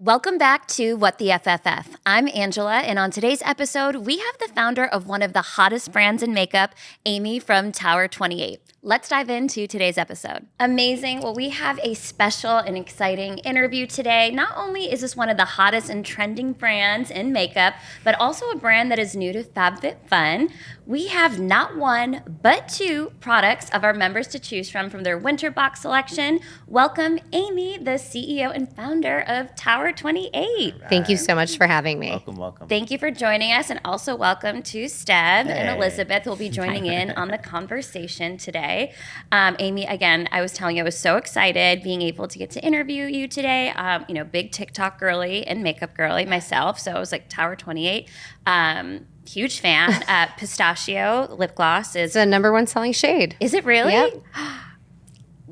Welcome back to What the FFF. I'm Angela, and on today's episode, we have the founder of one of the hottest brands in makeup, Amy from Tower 28. Let's dive into today's episode. Amazing. Well, we have a special and exciting interview today. Not only is this one of the hottest and trending brands in makeup, but also a brand that is new to FabFitFun. We have not one, but two products of our members to choose from their Winter Box selection. Welcome, Amy, the CEO and founder of Tower 28. Right. Thank you so much for having me. Welcome. Thank you for joining us, and also welcome to Steb and Elizabeth, who will be joining in on the conversation today. Amy, again, I was telling you I was so excited being able to get to interview you today. Big TikTok girly and makeup girly myself, so I was like Tower 28. Huge fan. Pistachio lip gloss is the number one selling shade. Is it really? Yep.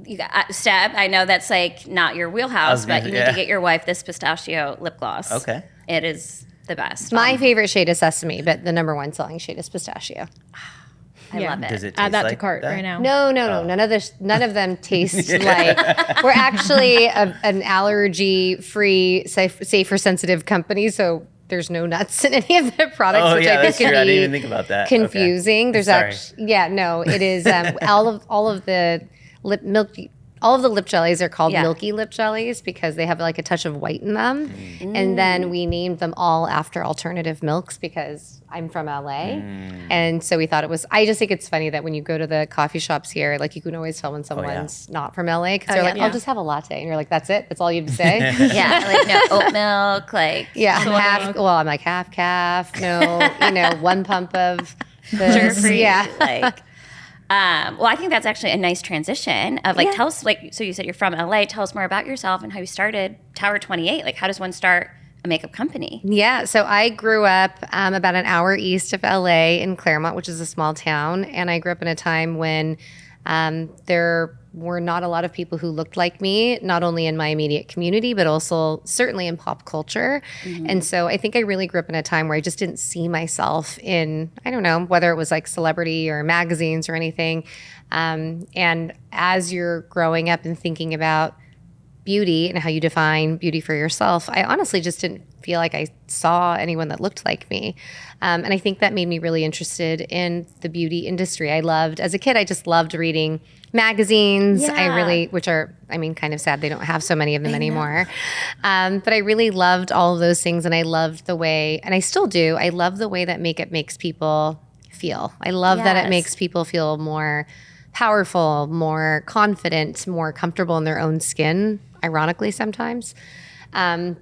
You got Steb. I know that's like not your wheelhouse, but you need to get your wife this pistachio lip gloss. Okay. It is the best. My favorite shade is sesame, but the number one selling shade is pistachio. I love it. Does it taste Add that like to cart that? right now. No. None of them taste like. We're actually an allergy-free, safer, sensitive company, so there's no nuts in any of the products, which I think can be I didn't even think about that. confusing. Okay. There's actually, it is all of the lip jellies are called milky lip jellies because they have like a touch of white in them. And then we named them all after alternative milks because I'm from LA. And so we thought I just think it's funny that when you go to the coffee shops here, like you can always tell when someone's not from LA because they're like, I'll just have a latte. And you're like, that's it? That's all you have to say? Like no oat milk, like I'm like half calf, one pump of the sugar-free. Yeah. Well, I think that's actually a nice transition of tell us, so you said you're from LA. Tell us more about yourself and how you started Tower 28. Like, how does one start a makeup company? Yeah, so I grew up about an hour east of LA in Claremont, which is a small town. And I grew up in a time when there were not a lot of people who looked like me, not only in my immediate community, but also certainly in pop culture. And so I think I really grew up in a time where I just didn't see myself in, I don't know, whether it was like celebrity or magazines or anything. And as you're growing up and thinking about beauty and how you define beauty for yourself, I honestly just didn't feel like I saw anyone that looked like me. And I think that made me really interested in the beauty industry. As a kid, I just loved reading magazines. Which are, kind of sad they don't have so many of them anymore. But I really loved all of those things. And I loved the way, and I still do, I love the way that makeup makes people feel. I love that it makes people feel more powerful, more confident, more comfortable in their own skin, ironically sometimes. And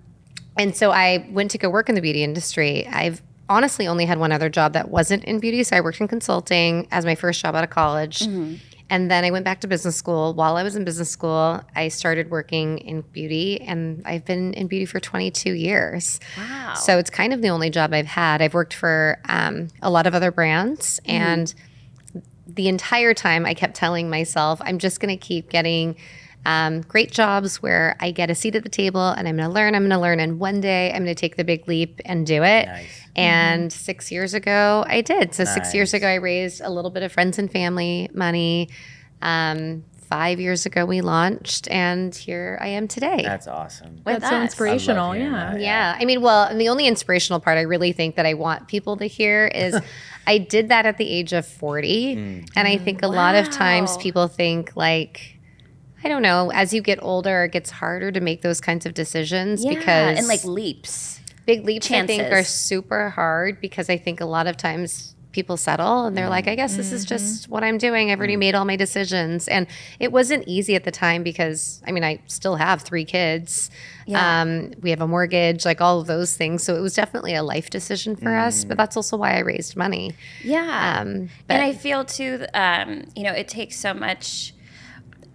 so I went to go work in the beauty industry. I've honestly only had one other job that wasn't in beauty. So I worked in consulting as my first job out of college. And then I went back to business school. While I was in business school, I started working in beauty, and I've been in beauty for 22 years. Wow. So it's kind of the only job I've had. I've worked for a lot of other brands, and the entire time I kept telling myself, I'm just going to keep getting great jobs where I get a seat at the table and I'm going to learn. And one day I'm going to take the big leap and do it. Nice. And 6 years ago I did. So 6 years ago I raised a little bit of friends and family money. 5 years ago we launched, and here I am today. That's awesome. That's so inspirational. Yeah. And the only inspirational part I really think that I want people to hear is I did that at the age of 40. And I think a lot of times people think like, I don't know, as you get older, it gets harder to make those kinds of decisions because and like leaps. Big leaps, chances. I think, are super hard because I think a lot of times people settle and they're like, I guess this is just what I'm doing. I've already made all my decisions. And it wasn't easy at the time because, I still have 3 kids. We have a mortgage, like all of those things. So it was definitely a life decision for us, but that's also why I raised money. Yeah. And I feel too, it takes so much.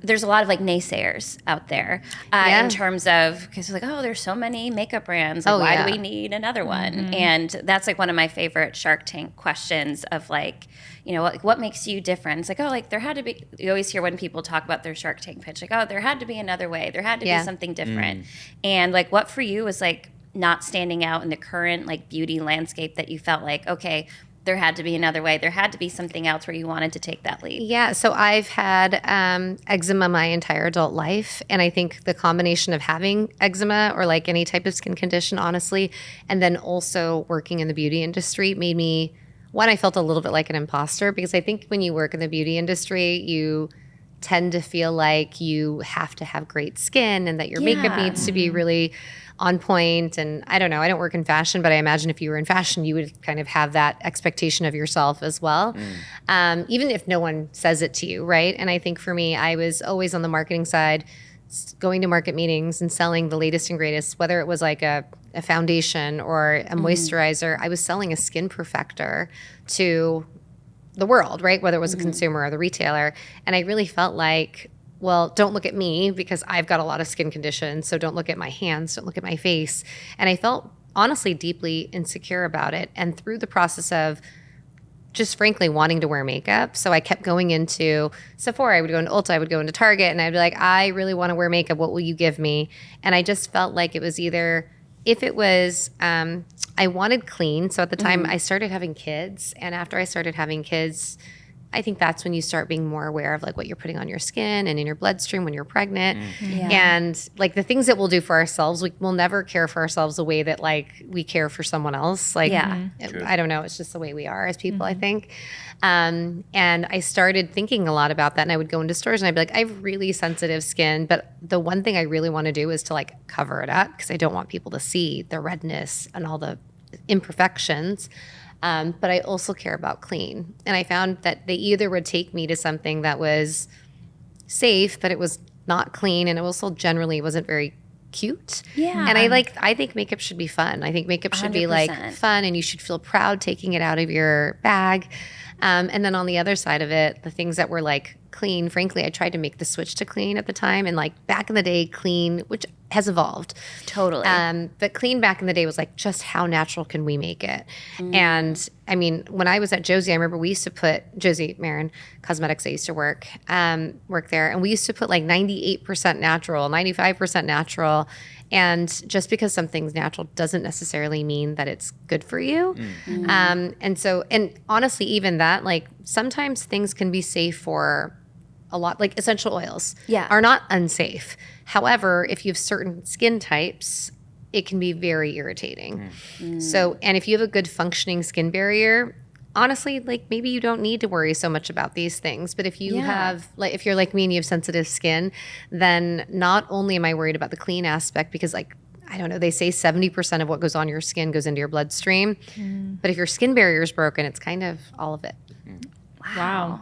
There's a lot of like naysayers out there in terms of, because like, there's so many makeup brands. Like, why do we need another one? And that's like one of my favorite Shark Tank questions of like, what makes you different? It's like, there had to be, you always hear when people talk about their Shark Tank pitch, like, there had to be another way. There had to be something different. And like, what for you was like not standing out in the current like beauty landscape that you felt like, okay, there had to be another way. There had to be something else where you wanted to take that leap. Yeah, so I've had eczema my entire adult life. And I think the combination of having eczema or like any type of skin condition, honestly, and then also working in the beauty industry made me, one, I felt a little bit like an imposter because I think when you work in the beauty industry, you tend to feel like you have to have great skin and that your makeup needs to be really on point. And I don't know, I don't work in fashion, but I imagine if you were in fashion, you would kind of have that expectation of yourself as well, even if no one says it to you, right? And I think for me, I was always on the marketing side, going to market meetings and selling the latest and greatest, whether it was like a foundation or a moisturizer. I was selling a skin perfector to the world, right? Whether it was a consumer or the retailer. And I really felt like, well, don't look at me because I've got a lot of skin conditions. So don't look at my hands, don't look at my face. And I felt honestly deeply insecure about it. And through the process of just frankly wanting to wear makeup. So I kept going into Sephora, I would go into Ulta, I would go into Target, and I'd be like, I really want to wear makeup. What will you give me? And I just felt like it was either, if it was, I wanted clean. So at the time I started having kids. And after I started having kids, I think that's when you start being more aware of like what you're putting on your skin and in your bloodstream when you're pregnant. And like the things that we'll do for ourselves, we'll never care for ourselves the way that like we care for someone else. Like, I don't know. It's just the way we are as people, I think. And I started thinking a lot about that. And I would go into stores and I'd be like, I have really sensitive skin. But the one thing I really want to do is to like cover it up because I don't want people to see the redness and all the imperfections. But I also care about clean. And I found that they either would take me to something that was safe, but it was not clean. And it also generally wasn't very cute. Yeah. And I think makeup should be fun. I think makeup should be like 100%. fun and you should feel proud taking it out of your bag. And then on the other side of it, the things that were like clean, frankly, I tried to make the switch to clean at the time. And like back in the day, clean, which has evolved. Totally. But clean back in the day was like, just how natural can we make it? And I mean, when I was at Josie, I remember we used to put, Josie Marin Cosmetics, I used to work there. And we used to put like 98% natural, 95% natural. And just because something's natural doesn't necessarily mean that it's good for you. And so, and honestly, even that, like sometimes things can be safe for a lot, like essential oils are not unsafe. However, if you have certain skin types, it can be very irritating. So, and if you have a good functioning skin barrier, honestly, like maybe you don't need to worry so much about these things. But if you have, like, if you're like me and you have sensitive skin, then not only am I worried about the clean aspect, because like, I don't know, they say 70% of what goes on your skin goes into your bloodstream. But if your skin barrier is broken, it's kind of all of it. Wow.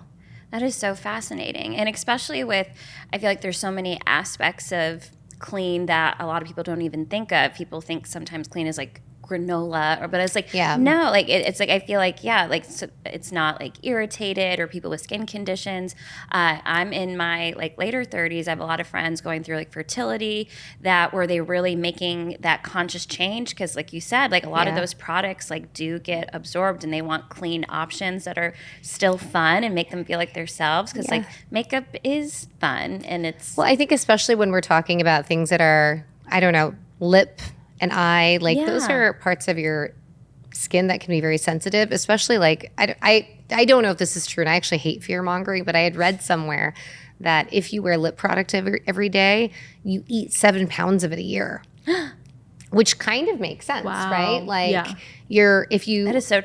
That is so fascinating. And especially with, I feel like there's so many aspects of clean that a lot of people don't even think of. People think sometimes clean is like granola, but it's like, no, like it's like, I feel like, like so it's not like irritated or people with skin conditions. I'm in my like later 30s. I have a lot of friends going through like fertility that were they really making that conscious change. Because like you said, like a lot of those products like do get absorbed and they want clean options that are still fun and make them feel like themselves. Because like makeup is fun and it's. Well, I think especially when we're talking about things that are, I don't know, lip and eye, like those are parts of your skin that can be very sensitive, especially like, I don't know if this is true and I actually hate fear mongering, but I had read somewhere that if you wear lip product every day, you eat 7 pounds of it a year, which kind of makes sense, right? Like that is so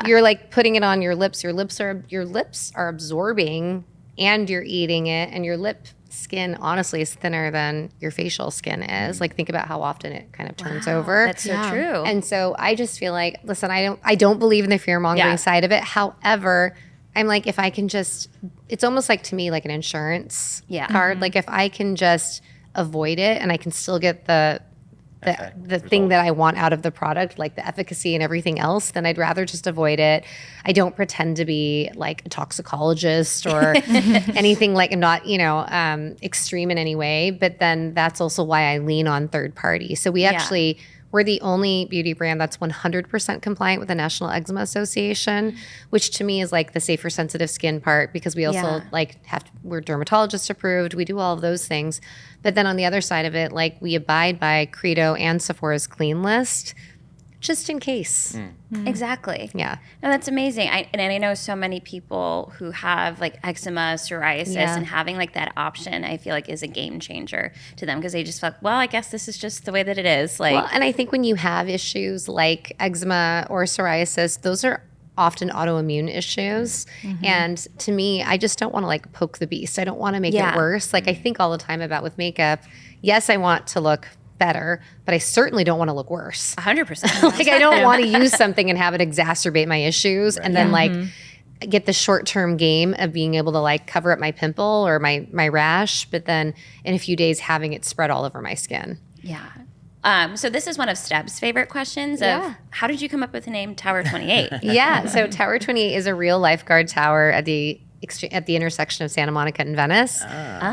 you're like putting it on your lips are absorbing and you're eating it, and your lip skin honestly is thinner than your facial skin is. Like think about how often it kind of turns over. That's so true. And so I just feel like, listen, I don't believe in the fear mongering side of it. However, I'm like, if I can just, it's almost like to me like an insurance card. Like if I can just avoid it and I can still get the thing that I want out of the product, like the efficacy and everything else, then I'd rather just avoid it. I don't pretend to be like a toxicologist or anything like, not, extreme in any way. But then that's also why I lean on third party. So we're the only beauty brand that's 100% compliant with the National Eczema Association, which to me is like the safer sensitive skin part, because we also we're dermatologist approved. We do all of those things. But then on the other side of it, like we abide by Credo and Sephora's clean list. just in case. Exactly. Yeah. No, that's amazing. I know so many people who have like eczema, psoriasis, and having like that option, I feel like is a game changer to them because they just feel like, well, I guess this is just the way that it is. Like, Well, and I think when you have issues like eczema or psoriasis, those are often autoimmune issues. And to me, I just don't want to like poke the beast. I don't want to make it worse. Like I think all the time about with makeup, yes, I want to look better, but I certainly don't want to look worse. 100%. Like I don't want to use something and have it exacerbate my issues and then like get the short-term game of being able to like cover up my pimple or my rash, but then in a few days having it spread all over my skin. Yeah. So this is one of Steb's favorite questions of how did you come up with the name Tower 28? Yeah. So Tower 28 is a real lifeguard tower at the intersection of Santa Monica and Venice.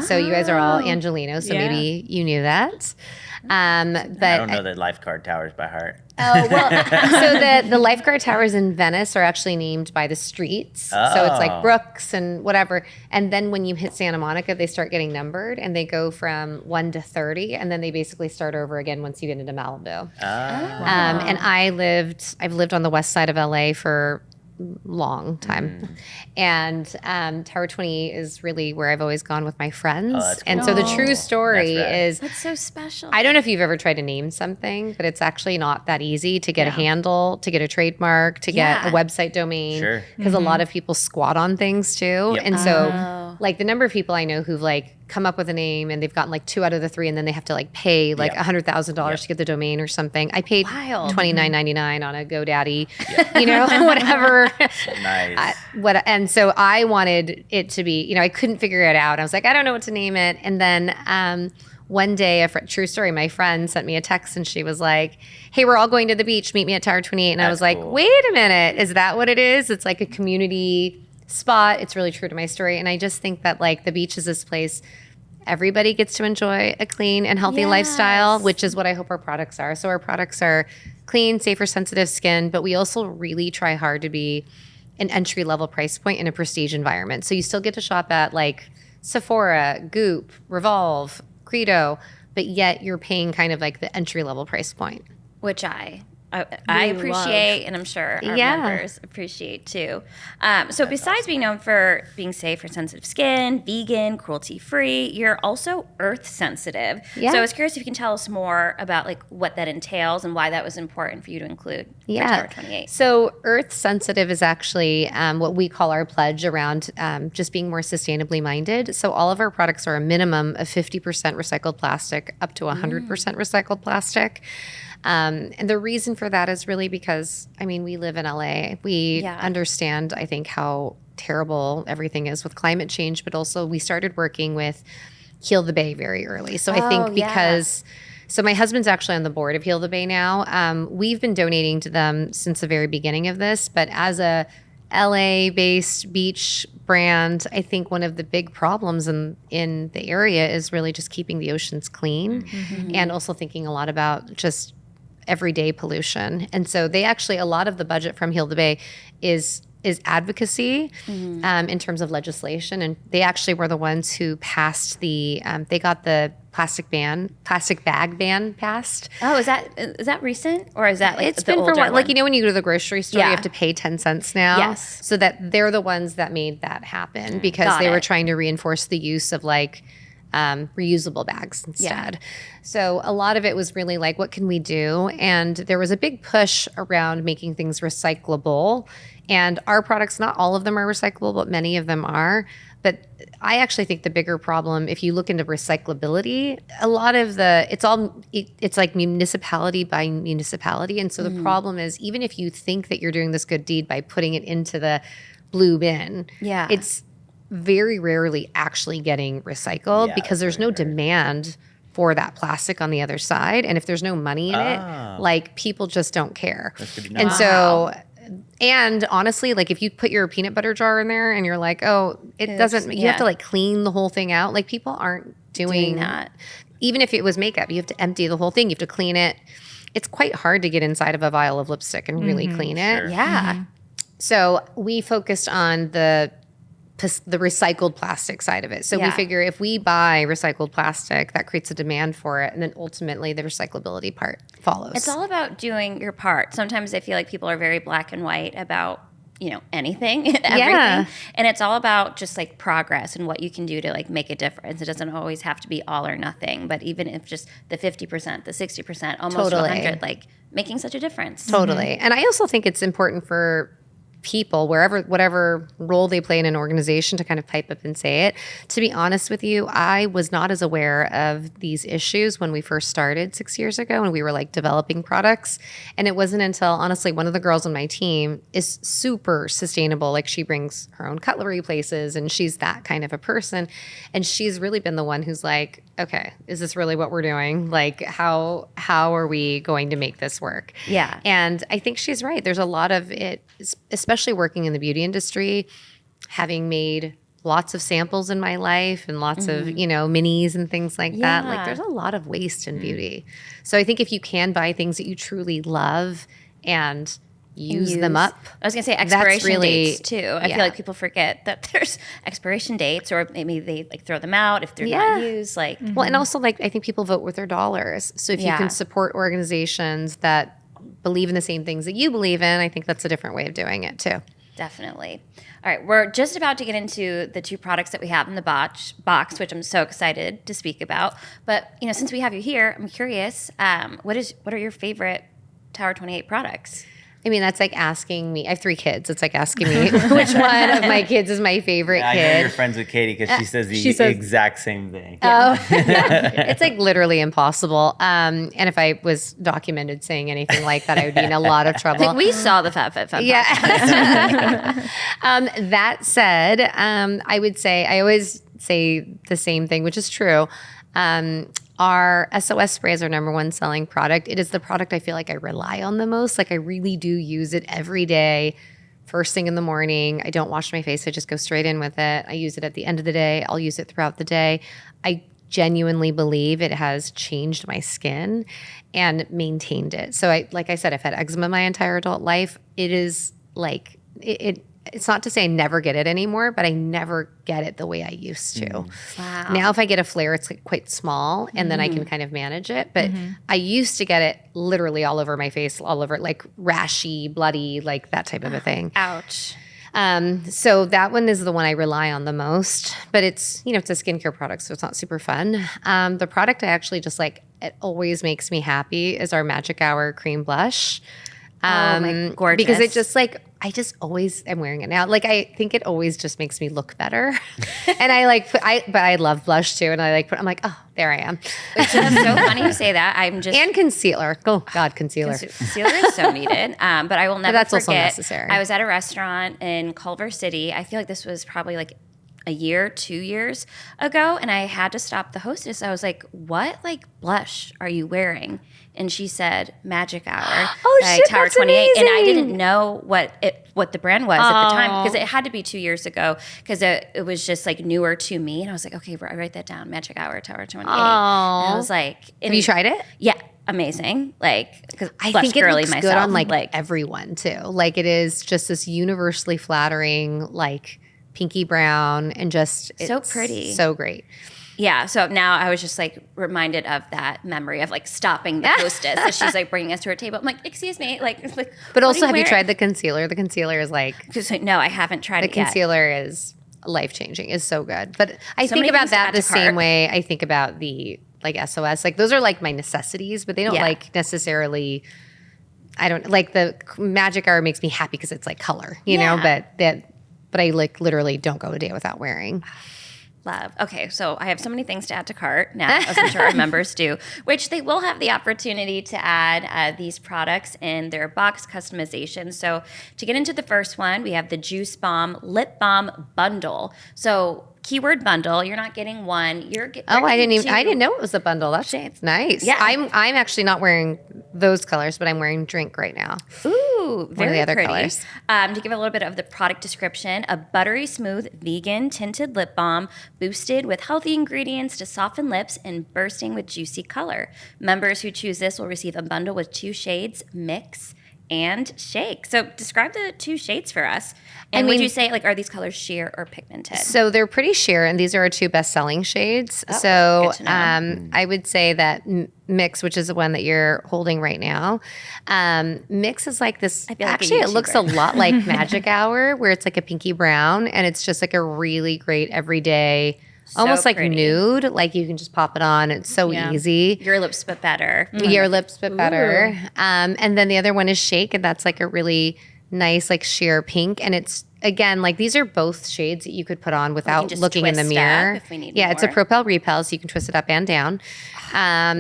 So you guys are all Angelinos, so maybe you knew that. But I don't know the lifeguard towers by heart. Oh, well, so the lifeguard towers in Venice are actually named by the streets. So it's like Brooks and whatever. And then when you hit Santa Monica, they start getting numbered and they go from 1 to 30. And then they basically start over again once you get into Malibu. And I've lived on the west side of LA for long time. And Tower 28 is really where I've always gone with my friends. That's And cool. so the true story is That's so special. I don't know if you've ever tried to name something, but it's actually not that easy to get a handle, to get a trademark, to get a website domain. Sure. Because a lot of people squat on things too. Yep. And so like the number of people I know who've like come up with a name and they've gotten like 2 out of the 3 and then they have to like pay like $100,000 to get the domain or something. I paid $29.99 on a GoDaddy, you know, whatever. Nice. And so I wanted it to be, you know, I couldn't figure it out. I was like, I don't know what to name it. And then one day, true story, my friend sent me a text and she was like, hey, we're all going to the beach. Meet me at Tower 28. And I was like, cool. wait a minute. Is that what it is? It's like a community spot. It's really true to my story. And I just think that like the beach is this place everybody gets to enjoy a clean and healthy lifestyle, which is what I hope our products are. So our products are clean, safe for sensitive skin, but we also really try hard to be an entry-level price point in a prestige environment. So you still get to shop at like Sephora, Goop, Revolve, Credo, but yet you're paying kind of like the entry-level price point. Which I appreciate, and I'm sure our members appreciate too. So besides being known for being safe for sensitive skin, vegan, cruelty-free, you're also earth sensitive. Yeah. So I was curious if you can tell us more about like what that entails and why that was important for you to include for Tower 28. So earth sensitive is actually what we call our pledge around just being more sustainably minded. So all of our products are a minimum of 50% recycled plastic up to 100% recycled plastic. And the reason for that is really because, I mean, we live in LA. We understand, I think, how terrible everything is with climate change, but also we started working with Heal the Bay very early. So I think because, so my husband's actually on the board of Heal the Bay now. We've been donating to them since the very beginning of this, but as a LA-based beach brand, I think one of the big problems in the area is really just keeping the oceans clean and also thinking a lot about just everyday pollution. And so they actually, a lot of the budget from Heal the Bay is advocacy in terms of legislation. And they actually were the ones who passed they got the plastic bag ban passed. Oh, is that recent, or is that like it's the been older for what, one? like, you know, when you go to the grocery store, you have to pay 10 cents now. Yes. So that they're the ones that made that happen because they were trying to reinforce the use of like reusable bags instead. So a lot of it was really like, what can we do? And there was a big push around making things recyclable. And our products, not all of them are recyclable, but many of them are. But I actually think the bigger problem, if you look into recyclability, a lot of it's like municipality by municipality. And so the problem is, even if you think that you're doing this good deed by putting it into the blue bin, it's very rarely actually getting recycled because there's no demand for that plastic on the other side. And if there's no money in it, like people just don't care. And so, and honestly, like if you put your peanut butter jar in there and you're like, oh, it doesn't, you have to like clean the whole thing out. Like people aren't doing that. Even if it was makeup, you have to empty the whole thing. You have to clean it. It's quite hard to get inside of a vial of lipstick and really clean it. Yeah. So we focused on the the recycled plastic side of it. So we Yeah. figure if we buy recycled plastic, that creates a demand for it. And then ultimately the recyclability part follows. It's all about doing your part. Sometimes I feel like people are very black and white about, anything, everything. Yeah. And it's all about just like progress and what you can do to like make a difference. It doesn't always have to be all or nothing, but even if just the 50%, the 60%, almost Totally. 100, like making such a difference. Totally. And I also think it's important for people, whatever role they play in an organization, to kind of pipe up and say it. To be honest with you, I was not as aware of these issues when we first started 6 years ago and we were like developing products. And it wasn't until, honestly, one of the girls on my team is super sustainable. Like she brings her own cutlery places and she's that kind of a person. And she's really been the one who's like, okay, is this really what we're doing? Like how are we going to make this work? Yeah. And I think she's right. There's a lot of it, especially working in the beauty industry, having made lots of samples in my life and lots of, minis and things like that. Yeah. Like there's a lot of waste in beauty. So I think if you can buy things that you truly love and use them up. I was going to say expiration really- dates too. I feel like people forget that there's expiration dates, or maybe they like throw them out if they're not used. Like, Well, and also like I think people vote with their dollars. So if you Yeah. can support organizations that believe in the same things that you believe in, I think that's a different way of doing it too. definitely. All right, we're just about to get into the two products that we have in the box, which I'm so excited to speak about. But since we have you here, I'm curious. What are your favorite Tower 28 products? I mean, that's like asking me. I have 3 kids. It's like asking me which one of my kids is my favorite I know kid. you're friends with Katie because she says she says- exact same thing. It's like literally impossible. And if I was documented saying anything like that, I would be in a lot of trouble. We saw the FabFitFun. Yeah. That said, I would say, I always say the same thing, which is true. Our SOS spray is our number one selling product. It is the product I feel like I rely on the most. Like I really do use it every day, first thing in the morning. I don't wash my face. I just go straight in with it. I use it at the end of the day. I'll use it throughout the day. I genuinely believe it has changed my skin and maintained it. So like I said, I've had eczema my entire adult life. It is like, it's not to say I never get it anymore, but I never get it the way I used to. Wow. Now, if I get a flare, it's like quite small and then I can kind of manage it. But I used to get it literally all over my face, all over like rashy, bloody, like that type of a thing. Ouch. So that one is the one I rely on the most, but it's, it's a skincare product, so it's not super fun. The product I actually just like, it always makes me happy is our Magic Hour Cream Blush. Gorgeous. Because it just like, I just always am wearing it now. Like I think it always just makes me look better. And but I love blush too. And I'm like, oh, there I am. It's so funny you say that. I'm just And concealer. Oh God, concealer. Concealer is so needed. But I will never that's forget. also necessary. I was at a restaurant in Culver City. I feel like this was probably like a year, 2 years ago, and I had to stop the hostess. I was like, "What like blush are you wearing?" And she said, "Magic Hour." Oh, by shit, Tower that's 28. And I amazing. didn't know what the brand was at the time because it had to be 2 years ago because it was just like newer to me. And I was like, "Okay, I write that down. Magic Hour, Tower 28." And I was like, Have you tried it? Yeah, amazing. Like, because I blush think it girly looks myself. good on like everyone too. Like it is just this universally flattering, like pinky brown, and just So it's pretty. so great. Yeah, so now I was just like reminded of that memory of like stopping the hostess as she's like bringing us to her table. I'm like, excuse me, like But what also, are have you wearing? tried the concealer? The concealer is like Because no, I haven't tried the it yet. concealer is life changing. Is so good. But I So think many about things to that add the to cart. same way I think about the like SOS. Like those are like my necessities, but they don't Yeah. like necessarily. I don't like the Magic Hour makes me happy because it's like color, you know. But I like literally don't go a day without wearing. Love. Okay, so I have so many things to add to cart now, as I'm sure our members do, which they will have the opportunity to add these products in their box customization. So to get into the first one, we have the Juicebalm Lip Balm Bundle. So keyword bundle. You're not getting one. I didn't know it was a bundle. That's nice. Yeah. I'm actually not wearing those colors, but I'm wearing drink right now. Ooh, very the other pretty. colors. To give a little bit of the product description, a buttery smooth vegan tinted lip balm boosted with healthy ingredients to soften lips and bursting with juicy color. Members who choose this will receive a bundle with 2 shades, Mix and shake. So describe the two shades for us. And would you say, like, are these colors sheer or pigmented? So they're pretty sheer, and these are our two best-selling shades. Oh, so good to know. I would say that Mix, which is the one that you're holding right now, Mix is like this. I feel like a Actually, it looks a YouTuber. lot like Magic Hour, where it's like a pinky brown, and it's just like a really great everyday, almost like pretty. nude. Like you can just pop it on. It's so easy. Your lips, but better. Your lips bit better. And then the other one is Shake, and that's like a really nice like sheer pink. And it's, again, like these are both shades that you could put on without just looking in the twist mirror. up if we need It's a more. Propel Repel, so you can twist it up and down.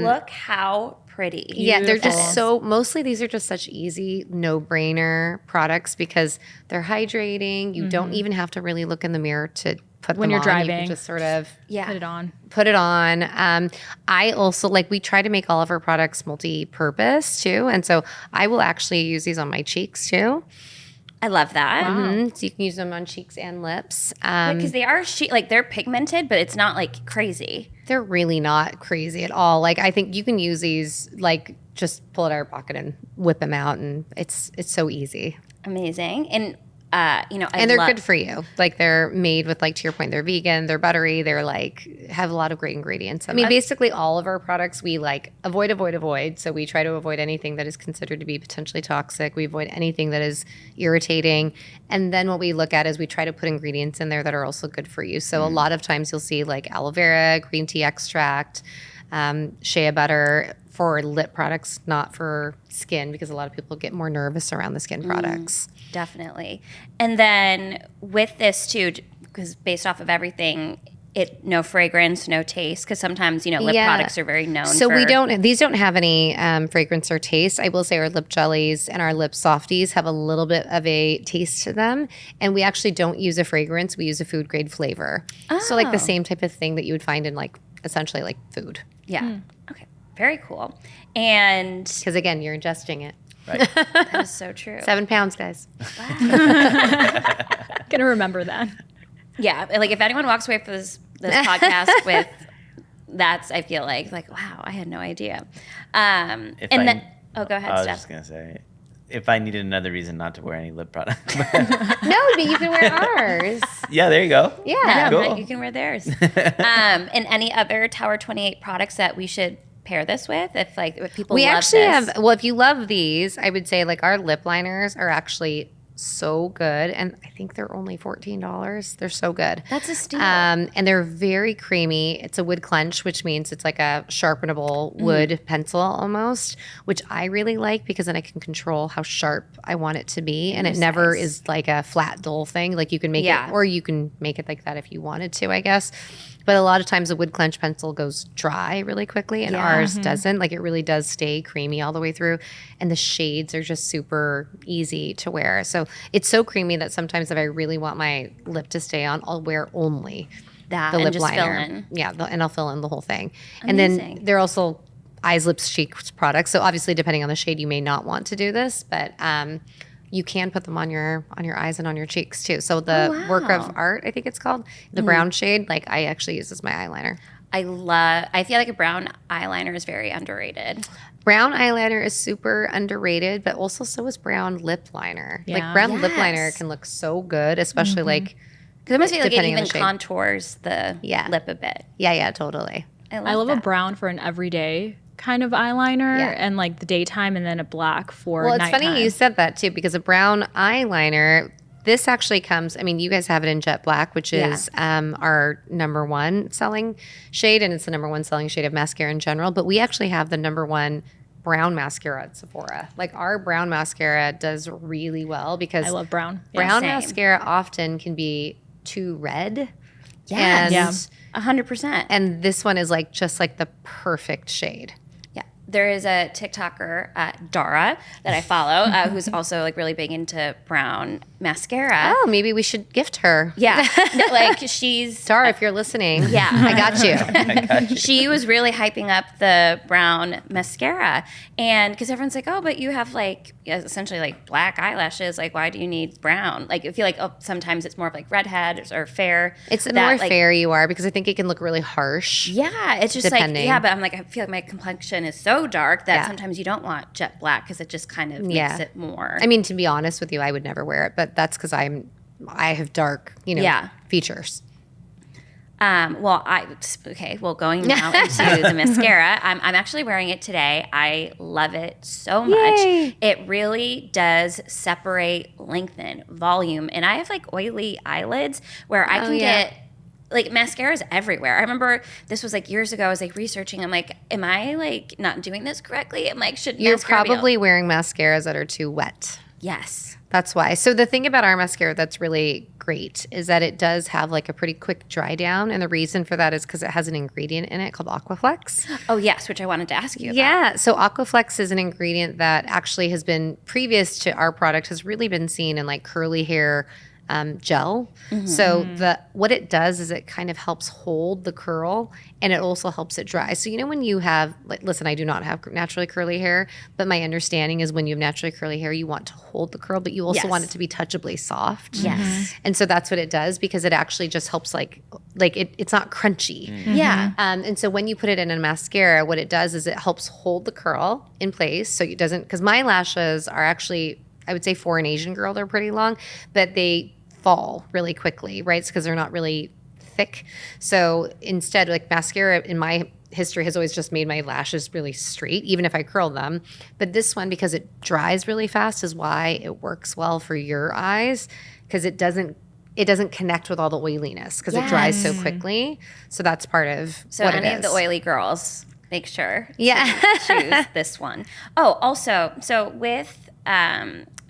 Look how pretty. Yeah, they're just Beautiful. so, mostly these are just such easy, no-brainer products because they're hydrating. You don't even have to really look in the mirror to put When them you're on. You driving. can just sort of Yeah. Put it on. put it on. I also like, we try to make all of our products multi-purpose too. And so I will actually use these on my cheeks too. I love that. So you can use them on cheeks and lips. Because they are like they're pigmented, but it's not like crazy. They're really not crazy at all. Like I think you can use these, like just pull it out of your pocket and whip them out, and it's so easy. Amazing. And I And they're love, good for you. Like they're made with, like, to your point, they're vegan, they're buttery, they're like have a lot of great ingredients. I mean, basically all of our products we like avoid. So we try to avoid anything that is considered to be potentially toxic. We avoid anything that is irritating. And then what we look at is we try to put ingredients in there that are also good for you. So a lot of times you'll see like aloe vera, green tea extract, shea butter for lip products, not for skin, because a lot of people get more nervous around the skin products. definitely. And then with this too, because based off of everything, no fragrance, no taste. Because sometimes lip products are very known. So for, these don't have any fragrance or taste. I will say our lip jellies and our lip softies have a little bit of a taste to them. And we actually don't use a fragrance. We use a food grade flavor. So like the same type of thing that you would find in like essentially like food. Yeah. Okay. Very cool. And Because again, you're ingesting it. Right. that is so true. 7 pounds, guys. Gonna remember that. Yeah, like if anyone walks away from this podcast with that's, I feel like wow, I had no idea. Go Then go ahead, I was Steph. just gonna say, if I needed another reason not to wear any lip product. No, but you can wear ours. Yeah, there you go. Yeah. Cool. You can wear theirs. And any other Tower 28 products that we should pair this with if people We love actually this? have, well, if you love these, I would say like our lip liners are actually so good. And I think they're only $14. They're so good. That's a steal. And they're very creamy. It's a wood clench, which means it's like a sharpenable wood pencil almost, which I really like because then I can control how sharp I want it to be. And it never nice. is like a flat, dull thing. Like you can make Yeah. it, or you can make it like that if you wanted to, I guess. But a lot of times a wood clench pencil goes dry really quickly and ours doesn't. Like it really does stay creamy all the way through. And the shades are just super easy to wear. So it's so creamy that sometimes if I really want my lip to stay on, I'll wear only that the and lip just liner. fill in. Yeah, and I'll fill in the whole thing. And then Amazing. they're also eyes, lips, cheeks products. So obviously depending on the shade, you may not want to do this, but you can put them on your eyes and on your cheeks too. So the work of art, I think it's called, the brown shade, like I actually use as my eyeliner. I feel like a brown eyeliner is very underrated. Brown eyeliner is super underrated, but also so is brown lip liner. Like Yeah. brown lip liner Yes. can look so good, especially like, Because it must feel like it Depending on even the shade. contours the Yeah. lip a bit. yeah, totally. I love a that. brown for an everyday kind of eyeliner Yeah. and like the daytime, and then a black for Well, it's nighttime. funny you said that too, because a brown eyeliner, this actually comes, I mean, you guys have it in jet black, which is our number one selling shade, and it's the number one selling shade of mascara in general. But we actually have the number one brown mascara at Sephora. Like our brown mascara does really well because I love brown. brown same. mascara often can be too red. Yes. And, Yeah. 100%. and this one is like just like the perfect shade. Yeah. There is a TikToker, Dara, that I follow, who's also like really big into brown mascara. Oh, maybe we should gift her. Yeah. No, like she's Dara, if you're listening, Yeah. I got you. she was really hyping up the brown mascara. And because everyone's like, oh, but you have like essentially like black eyelashes. Like, why do you need brown? Like, I feel like sometimes it's more of like redhead or fair. It's the that, more like, fair you are because I think it can look really harsh. Yeah, it's just Depending. like, yeah, but I'm like, I feel like my complexion is so so dark that Yeah. sometimes you don't want jet black because it just kind of makes it more. I mean, to be honest with you, I would never wear it, but that's because I have dark, Yeah. features. Going now into the mascara. I'm actually wearing it today. I love it so much. Yay. It really does separate, lengthen, volume. And I have like oily eyelids where I can get like mascaras everywhere. I remember this was like years ago. I was like researching. I'm like, am I like not doing this correctly? I'm like, should You're mascara be probably wearing mascaras that are too wet. Yes. That's why. So the thing about our mascara that's really great is that it does have like a pretty quick dry down. And the reason for that is because it has an ingredient in it called Aquaflex. Oh, yes, which I wanted to ask you about. Yeah. So Aquaflex is an ingredient that actually has been previous to our product, has really been seen in like curly hair gel. So what it does is it kind of helps hold the curl, and it also helps it dry. So when you have, like, listen, I do not have naturally curly hair, but my understanding is when you have naturally curly hair, you want to hold the curl, but you also want it to be touchably soft. Yes. And so that's what it does, because it actually just helps it's not crunchy. Yeah. And so when you put it in a mascara, what it does is it helps hold the curl in place, so it doesn't, because my lashes are actually, I would say for an Asian girl, they're pretty long, but they fall really quickly, right? It's because they're not really thick. So instead, like, mascara in my history has always just made my lashes really straight, even if I curl them. But this one, because it dries really fast, is why it works well for your eyes, because it doesn't connect with all the oiliness because it dries so quickly. So that's part of So what any it of is. the oily girls, make sure Yeah. to choose this one. Oh, also, so with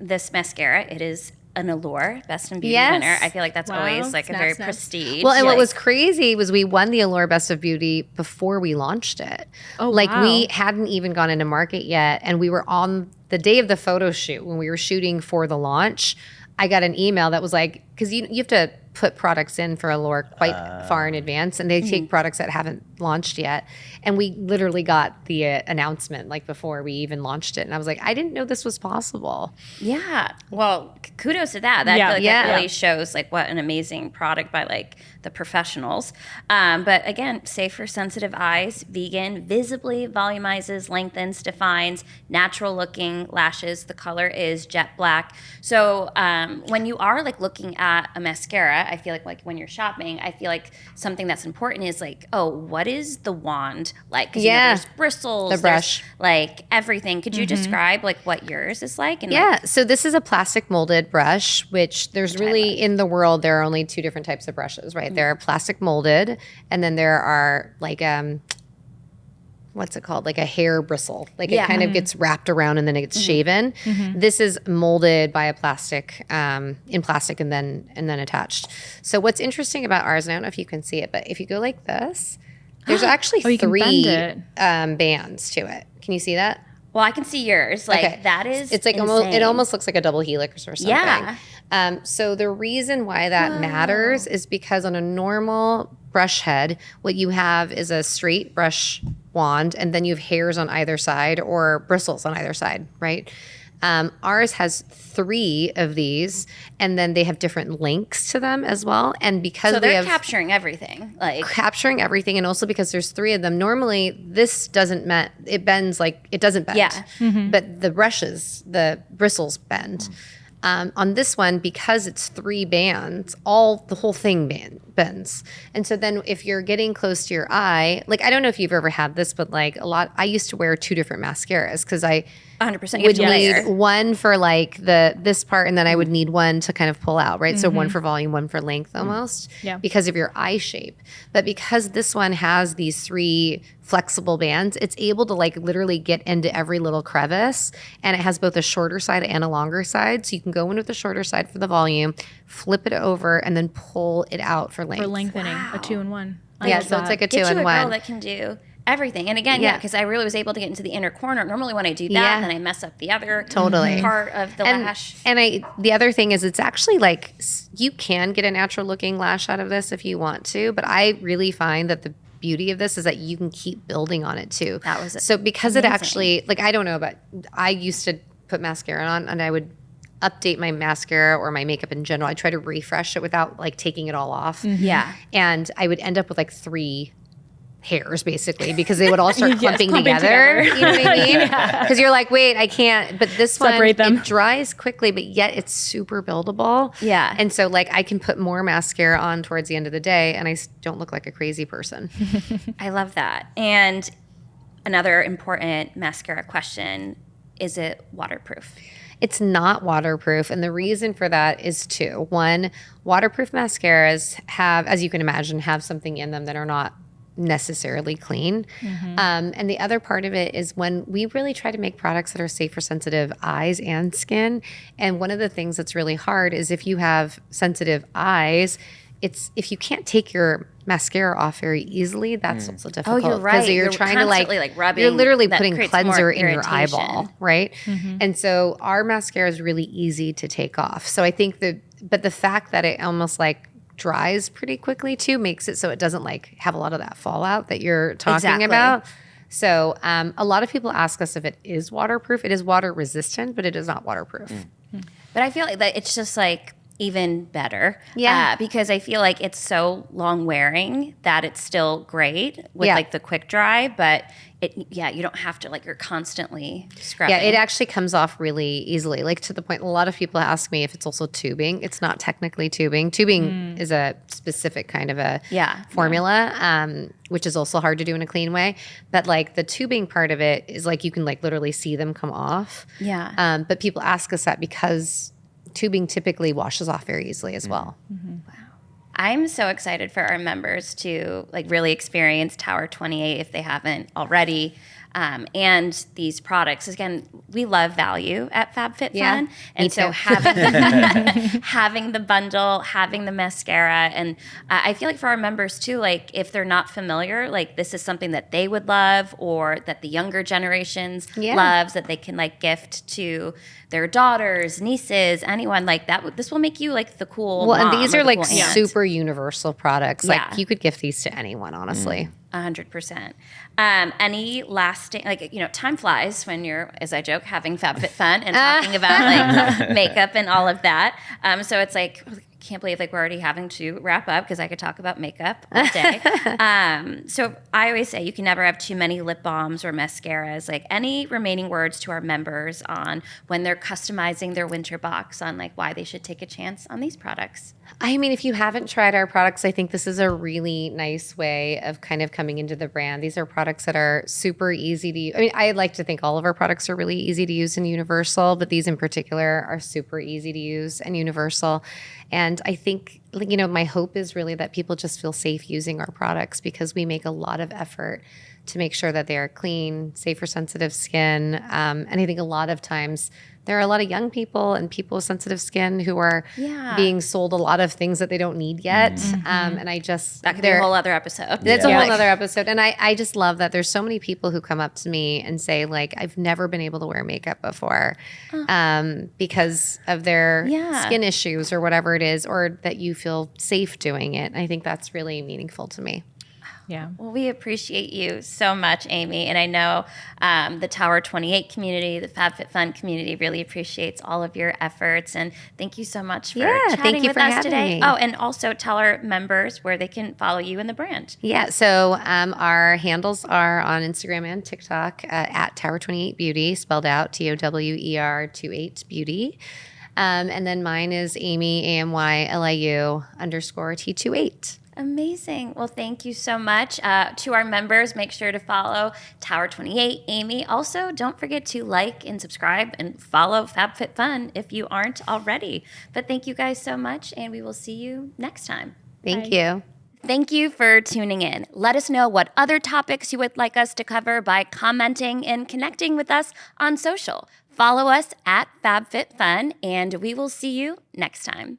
this mascara, it is an Allure Best in Beauty Yes. winner. I feel like that's Wow. always like a Snap, very snap. prestige. Well, and what like- was crazy was we won the Allure Best of Beauty before we launched it. Oh, like wow. we hadn't even gone into market yet, and we were on the day of the photo shoot when we were shooting for the launch. I got an email that was like, because you have to put products in for Allure quite far in advance, and they take products that haven't launched yet. And we literally got the announcement like before we even launched it, and I was like, I didn't know this was possible. Yeah. Well, kudos to that. I Yeah. feel like Yeah. that really shows like what an amazing product by like the professionals. But again, safe for sensitive eyes, vegan, visibly volumizes, lengthens, defines, natural looking lashes. The color is jet black. So when you are like looking at a mascara, I feel like when you're shopping, I feel like something that's important is like, oh, what is the wand like? Because there's bristles, The brush. there's, like everything. Could you describe like what yours is like? And Yeah, so this is a plastic molded brush, which there's really in the world, there are only two different types of brushes, right? There are plastic molded, and then there are like, what's it called? Like a hair bristle. Like it kind of gets wrapped around and then it gets shaven. This is molded by a plastic, in plastic and then attached. So what's interesting about ours, and I don't know if you can see it, but if you go like this, there's actually you can three bend bands to it. Can you see that? well, I can see yours. Like that is It's like insane. it almost looks like a double helix or something. Yeah. So the reason why that matters is because on a normal brush head, what you have is a straight brush wand, and then you have hairs on either side or bristles on either side, right? Ours has 3 of these, and then they have different lengths to them as well. And because So we they're have capturing everything. Like capturing everything, and also because there's 3 of them, normally this doesn't it bends like it doesn't bend. Yeah. But the the bristles bend. On this one, because it's 3 bands, the whole thing bends. And so then if you're getting close to your eye, like I don't know if you've ever had this, but like I used to wear 2 different mascaras because I 100%. You would have to layer. need one for like this part, and then I would need one to kind of pull out, right? So one for volume, one for length almost, Yeah. because of your eye shape. But because this one has these 3 flexible bands, it's able to like literally get into every little crevice, and it has both a shorter side and a longer side. So you can go in with the shorter side for the volume, flip it over, and then pull it out for length. For lengthening, a 2-in-1. I Yeah, love so it's that. like a Get you a girl 2-in-1. that can do everything. And again, Yeah. because I really was able to get into the inner corner. Normally when I do that, Yeah. then I mess up the other Totally. part of the lash. And the other thing is it's actually like you can get a natural looking lash out of this if you want to, but I really find that the beauty of this is that you can keep building on it too. That was so because amazing. it actually, like, I don't know, but I used to put mascara on and I would update my mascara or my makeup in general. I try to refresh it without like taking it all off. Yeah. And I would end up with like 3 hairs basically because they would all start Yes, clumping clumping together. together. You know what I mean? Because you're like, wait, I can't. But this Separate one, them. it dries quickly, but yet it's super buildable. Yeah. And so like I can put more mascara on towards the end of the day and I don't look like a crazy person. I love that. And another important mascara question, is it waterproof? It's not waterproof. And the reason for that is two. One, waterproof mascaras have, as you can imagine, have something in them that are not necessarily clean. And the other part of it is when we really try to make products that are safe for sensitive eyes and skin. And one of the things that's really hard is if you have sensitive eyes, if you can't take your mascara off very easily, that's also difficult. you're right. Because you're You're trying to constantly, rubbing. you're literally That putting creates cleanser more in your irritation. eyeball, right? And so our mascara is really easy to take off. So I think but the fact that it almost like dries pretty quickly too makes it so it doesn't like have a lot of that fallout that you're talking Exactly. about. So a lot of people ask us if it is waterproof. It is water resistant, but it is not waterproof. But I feel like that it's just like even better. Yeah. Because I feel like it's so long wearing that it's still great with Yeah. like the quick dry, but you don't have to, like, you're constantly scrubbing. Yeah, it actually comes off really easily, like to the point a lot of people ask me if it's also tubing. It's not technically tubing. Tubing is a specific kind of a formula, which is also hard to do in a clean way. But like the tubing part of it is like you can like literally see them come off. Yeah. But people ask us that because tubing typically washes off very easily as well. I'm so excited for our members to like really experience Tower 28 if they haven't already. And these products, again, we love value at FabFitFun. Yeah, me And so too. having the bundle, having the mascara, and I feel like for our members too, like if they're not familiar, like this is something that they would love or that the younger generations loves, that they can like gift to their daughters, nieces, anyone like that. This will make you like the cool Well, mom and these or are the like cool aunt. super universal products. Yeah. Like you could gift these to anyone, honestly. 100%. Any lasting, like, time flies when you're, as I joke, having FabFitFun and talking about like makeup and all of that. So it's like, I can't believe like we're already having to wrap up because I could talk about makeup all day. So I always say you can never have too many lip balms or mascaras. Like any remaining words to our members on when they're customizing their winter box on like why they should take a chance on these products. I mean, if you haven't tried our products, I think this is a really nice way of kind of coming into the brand. These are products that are super easy to use. I mean, I like to think all of our products are really easy to use and universal, but these in particular are super easy to use and universal. And I think, my hope is really that people just feel safe using our products because we make a lot of effort to make sure that they are clean, safe for sensitive skin. And I think a lot of times there are a lot of young people and people with sensitive skin who are being sold a lot of things that they don't need yet. And I just... That could be a whole other episode. That's a whole other episode. And I just love that there's so many people who come up to me and say, like, I've never been able to wear makeup before because of their skin issues or whatever it is, or that you feel safe doing it. I think that's really meaningful to me. Yeah. Well, we appreciate you so much, Amy. And I know the Tower 28 community, the FabFitFun community really appreciates all of your efforts. And thank you so much for chatting thank you with for us having today. me. Oh, and also tell our members where they can follow you and the brand. Yeah, so our handles are on Instagram and TikTok at Tower28Beauty, spelled out TOWER28 Beauty. And then mine is Amy, AMYLIU_T28. Amazing. Well, thank you so much. To our members, make sure to follow Tower 28, Amy. Also, don't forget to like and subscribe and follow FabFitFun if you aren't already. But thank you guys so much, and we will see you next time. Thank you. Thank you for tuning in. Let us know what other topics you would like us to cover by commenting and connecting with us on social. Follow us at FabFitFun, and we will see you next time.